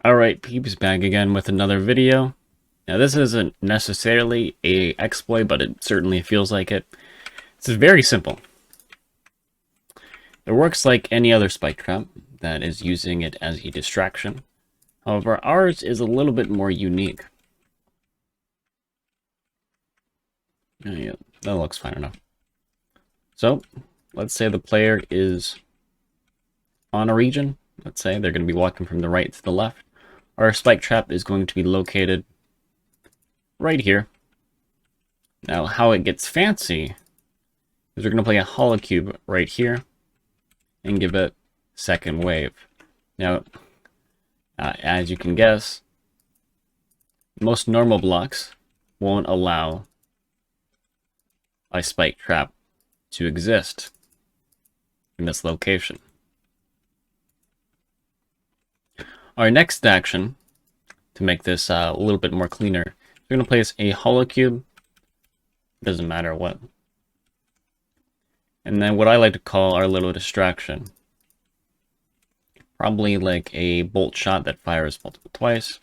Alright, peeps, back again with another video. Now this isn't necessarily a exploit, but it certainly feels like it. It's very simple. It works like any other spike trap that is using it as a distraction. However, ours is a little bit more unique. Yeah, that looks fine enough. So, let's say the player is on a region. Let's say they're going to be walking from the right to the left. Our spike trap is going to be located right here. Now, how it gets fancy is we're going to play a HoloCube right here and give it second wave. Now, as you can guess, most normal blocks won't allow a spike trap to exist in this location. Our next action, to make this a little bit more cleaner, we're going to place a HoloCube, doesn't matter what, and then what I like to call our little distraction. Probably like a bolt shot that fires multiple twice.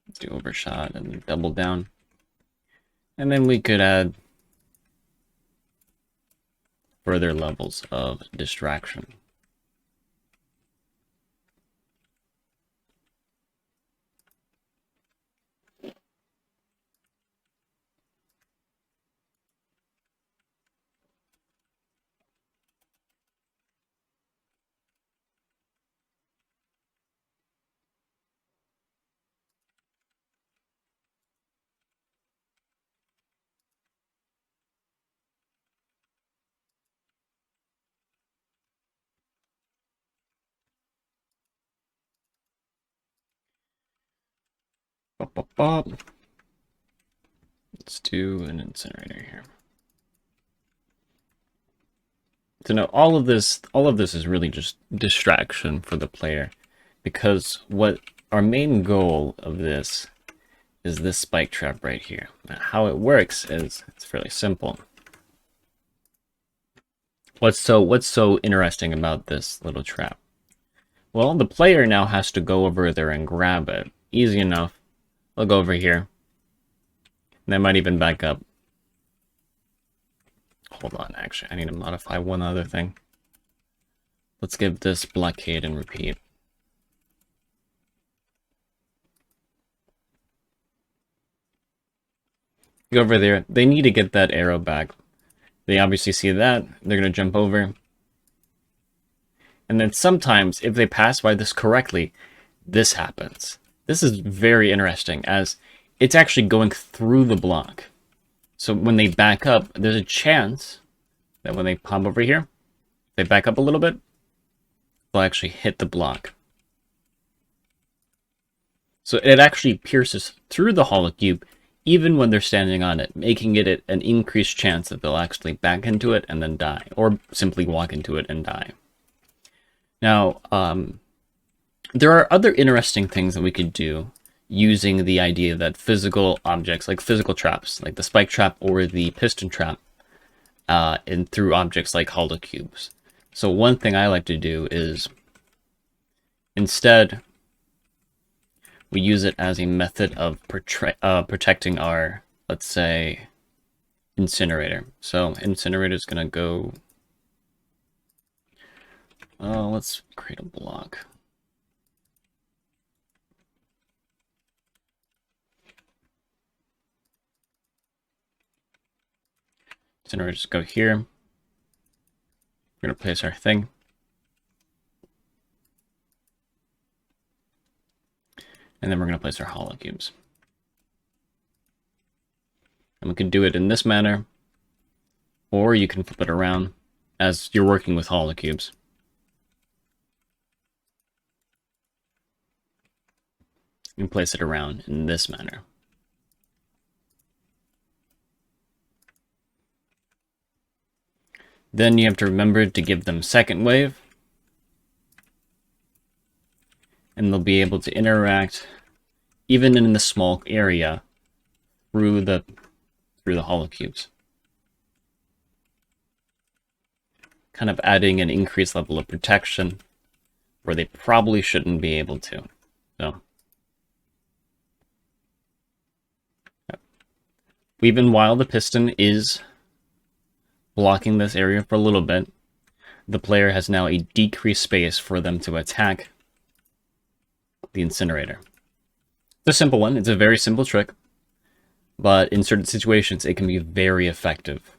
Let's do overshot and double down. And then we could add further levels of distraction. Bop, bop, bop. Let's do an incinerator here. So now all of this is really just distraction for the player, because what our main goal of this is this spike trap right here. Now, how it works is it's fairly simple. What's so interesting about this little trap? Well, the player now has to go over there and grab it. Easy enough. I'll go over here. And I might even back up. Hold on, actually, I need to modify one other thing. Let's give this blockade and repeat. Go over there. They need to get that arrow back. They obviously see that. They're going to jump over. And then sometimes, if they pass by this correctly, this happens. This is very interesting, as it's actually going through the block. So when they back up, there's a chance that when they pop over here, they back up a little bit, they'll actually hit the block. So it actually pierces through the HoloCube, even when they're standing on it, making it an increased chance that they'll actually back into it and then die, or simply walk into it and die. Now, there are other interesting things that we could do using the idea that physical objects, like physical traps, like the spike trap or the piston trap, and through objects like HoloCubes. So one thing I like to do is, instead, we use it as a method of protecting our, let's say, incinerator. So incinerator is going to go, let's create a block. Incinerator, just go here. We're going to place our thing. And then we're going to place our HoloCubes. And we can do it in this manner, or you can flip it around as you're working with HoloCubes. You can place it around in this manner. Then you have to remember to give them second wave, and they'll be able to interact even in the small area through the HoloCubes. Kind of adding an increased level of protection where they probably shouldn't be able to. So, even while the piston is blocking this area for a little bit, the player has now a decreased space for them to attack the incinerator. It's a simple one. It's a very simple trick, but in certain situations, it can be very effective.